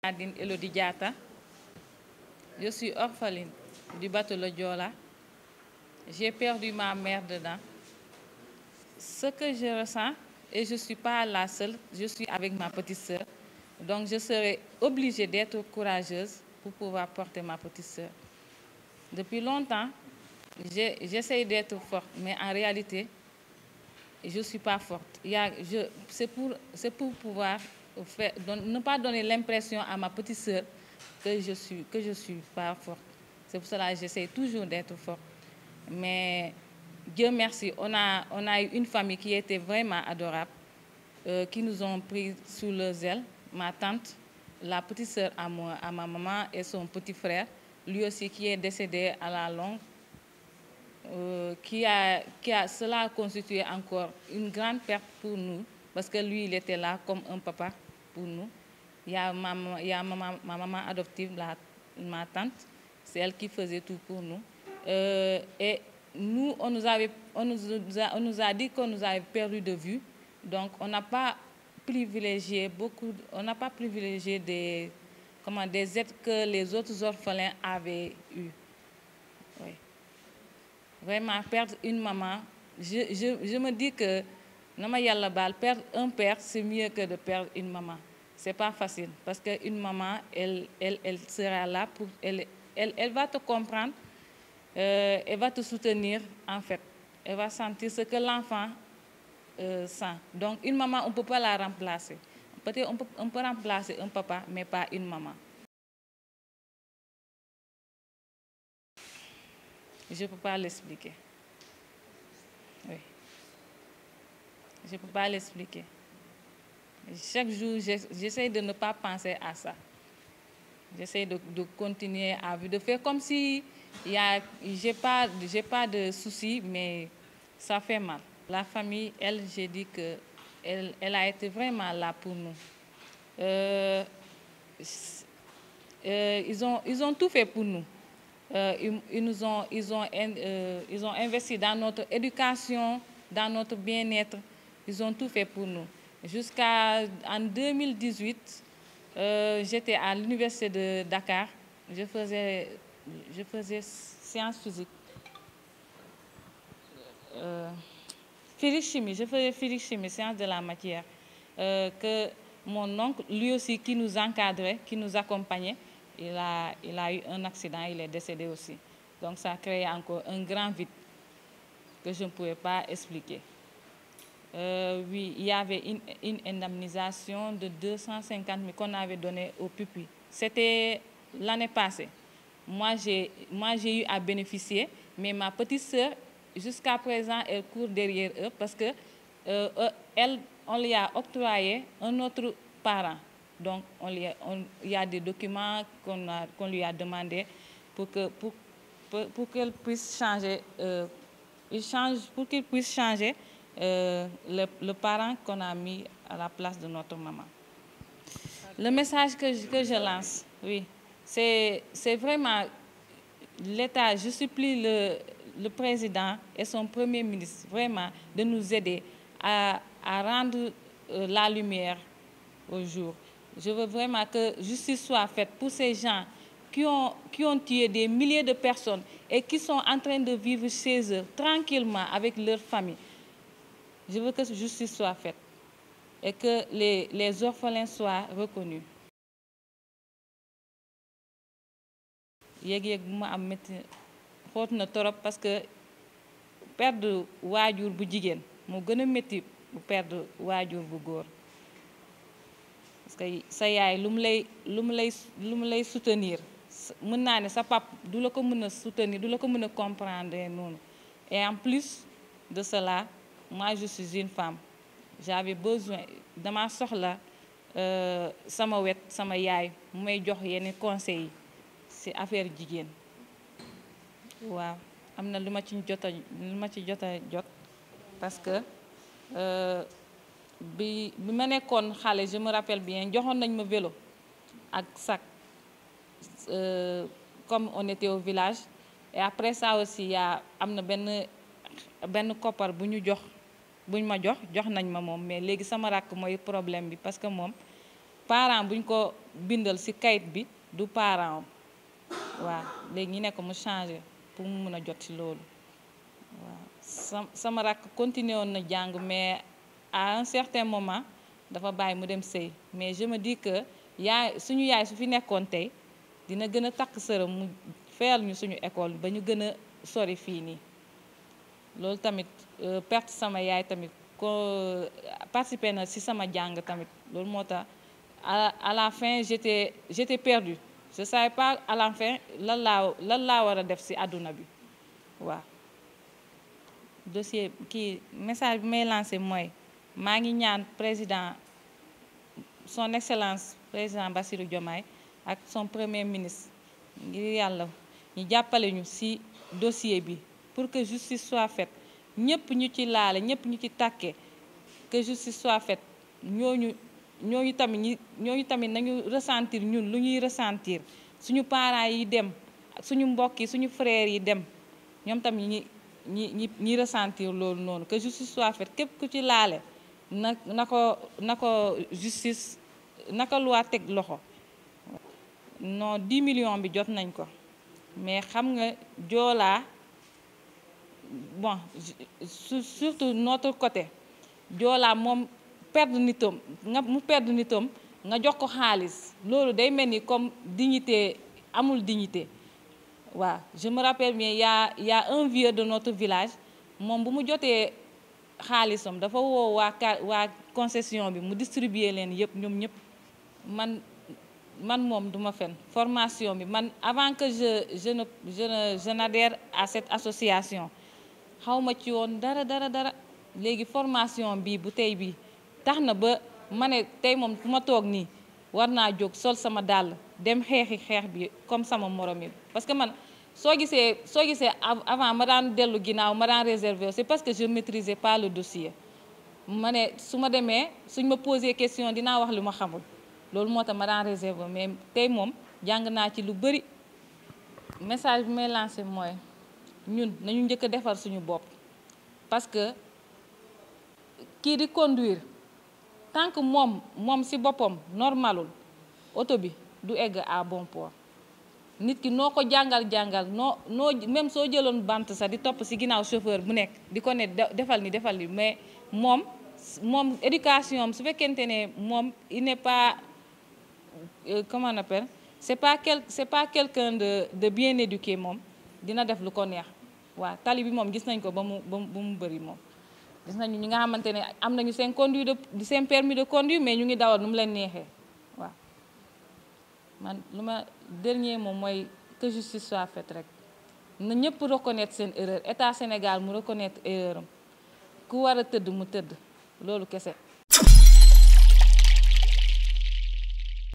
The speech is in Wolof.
Nadine Elodie Diatta. Je suis orpheline du bateau le Joola. J'ai perdu ma mère dedans. Ce que je ressens, et je ne suis pas la seule, je suis avec ma petite sœur. Donc je serai obligée d'être courageuse pour pouvoir porter ma petite sœur. Depuis longtemps, j'essaie d'être forte, mais en réalité, je ne suis pas forte. C'est pour pouvoir ne pas donner l'impression à ma petite sœur que je suis pas forte. C'est pour cela que j'essaie toujours d'être forte. Mais Dieu merci, on a eu une famille qui était vraiment adorable, qui nous ont pris sous leurs ailes. Ma tante, la petite sœur à ma maman et son petit frère, lui aussi qui est décédé à la longue. Cela a constitué encore une grande perte pour nous, parce que lui, il était là comme un papa pour nous. Il y a ma maman adoptive, ma tante, c'est elle qui faisait tout pour nous. Et nous, on nous a dit qu'on nous avait perdu de vue, donc on n'a pas privilégié des aides que les autres orphelins avaient eues. Oui. Vraiment, perdre une maman, je me dis que perdre un père, c'est mieux que de perdre une maman. C'est pas facile, parce qu'une maman, elle sera là, elle va te comprendre, elle va te soutenir, en fait. Elle va sentir ce que l'enfant sent. Donc, une maman, on ne peut pas la remplacer. Peut-être on peut remplacer un papa, mais pas une maman. Je ne peux pas l'expliquer. Oui. Je ne peux pas l'expliquer. Chaque jour, j'essaie de ne pas penser à ça. J'essaie de continuer à vivre, de faire comme si j'ai pas de soucis, mais ça fait mal. La famille, elle, j'ai dit qu'elle a été vraiment là pour nous. Ils ont tout fait pour nous. Ils ont investi dans notre éducation, dans notre bien-être. Ils ont tout fait pour nous. En 2018, j'étais à l'université de Dakar. Je faisais sciences physiques. Physique-chimie, je faisais physique-chimie, sciences de la matière. Que mon oncle, lui aussi, qui nous encadrait, qui nous accompagnait, il a eu un accident, il est décédé aussi. Donc ça a créé encore un grand vide que je ne pouvais pas expliquer. Oui, il y avait une indemnisation de 250 000 qu'on avait donnée aux pupilles. C'était l'année passée. Moi, j'ai eu à bénéficier, mais ma petite sœur, jusqu'à présent, elle court derrière eux parce que on lui a octroyé un autre parent. Donc, il y a des documents qu'on lui a demandé pour qu'elle puisse changer, pour qu'il puisse changer le parent qu'on a mis à la place de notre maman. Le message que je lance, oui, c'est vraiment l'État, je supplie le président et son premier ministre vraiment de nous aider à rendre la lumière au jour. Je veux vraiment que justice soit faite pour ces gens qui ont tué des milliers de personnes et qui sont en train de vivre chez eux tranquillement avec leur famille. Je veux que justice soit faite et que les orphelins soient reconnus. yéeg-yéeg bu ma am métti xoot na torop parce que perdre waajur bu jigéen moo gën a métti bu perdre waajur bu góor parce que sa yaay lu mu lay soutenir mën naa ne sa pap du la ko mën a soutenir du la ko mën a comprendre noonu. Et en plus de cela, moi je suis une femme, j'avais besoin dama soxla sama wet sama yaay mu may jox yenn conseils yi ci affaire jigéen. waaw am na lu ma ci jot a jot parce que bi ma nekkoon xale, je me rappelle bien, joxoon nañ ma vélo ak sac comme on était au village. Et après ça aussi am na benn koppar buñ ma jox nañ ma moom, mais léegi sama rakk mooy problème bi parce que moom parent buñ ko bindal ci kayit bi du parent am waaw léegi ñu ne ko mu changer pour mu mun a jot ci loolu waaw sama rakk continué woon na jàng mais à un certain moment dafa bàyyi mu dem sëy mais je me dis que suñu yaay su fi nekkoon tey dina gën a takk sëram mu fayal ñu suñu école ba ñu gën a sori fii nii loolu tamit perte sama yaay tamit ko participer na ci sama jàng tamit loolu moo tax à la fin j'étais perdue je savais pas à la fin lan laa war a def ci àdduna bi waaw dossier kii message bi may lancé mooy maa ngi ñaan président son excellence président Bassirou Diomaye ak son premier ministre ngir yàlla ñu jàppale ñu ci dossier bi pour que justice soit faite ñëpp ñu ci laale ñëpp ñu ci tàkkee que justice soit faite ñooñu tamit nañu ressentir ñun lu ñuy ressentir suñu parents yi dem suñu mbokk yi suñu frères yi dem ñoom tamit ñi ressentir loolu noonu que justice soit faite képp ku ci laale na ko justice naka loi teg loxo non 10 millions bi jot nañ ko mais xam nga joolaa bon surtout notre côté joolaa moom perdre nitam nga jox ko xaalis loolu day mel ni comme dignité amul dignité waaw je me rappelle bien y a un vieux de notre village moom bu mu jotee xaalisam dafa woo waa concession bi mu distribuer leen yëpp ñoom ñëpp man moom duma fen formation bi man avant que je n'adhère à cette association xawma ci woon dara léegi formation bi bu tey bi tax na ba ma ne tey moom fu ma toog nii war naa jóg sol sama dàll dem xeex bi comme sama morom yi parce que man soo gisee avant ma daan dellu ginnaaw ma daan réserver c'est parce que je maîtrisais pas le dossier ma ne su ma demee suñ ma posé question dinaa wax lu ma xamul loolu moo tax ma daan réserver mais tey moom jàng naa ci lu bari message bi may lancé mooy ñun nañu njëkk a defar suñu bopp parce que kii di conduire tant que moom ci boppam normalul oto bi du egg à bon port nit ki noo ko jàngal noo même soo jëloon bant sax di topp ci ginnaaw chauffeur bu nekk di ko ne defal ni mais moom éducation su fekkente ne moom il n'est pas comment on appelle c'est pas quelqu'un de bien éduqué moom dina def lu ko neex waaw tali bi moom gis nañ ko ba mu bëri moom gis nañu ñi nga xamante ne am nañu seen permis de conduire mais ñu ngi dawal nu mu leen neexee waaw man lu ma dernier moom mooy que justice soit faite rek na ñëpp reconnaître seen erreur état Sénégal mu reconnaître erreur am ku war a tëdd mu tëdd loolu kese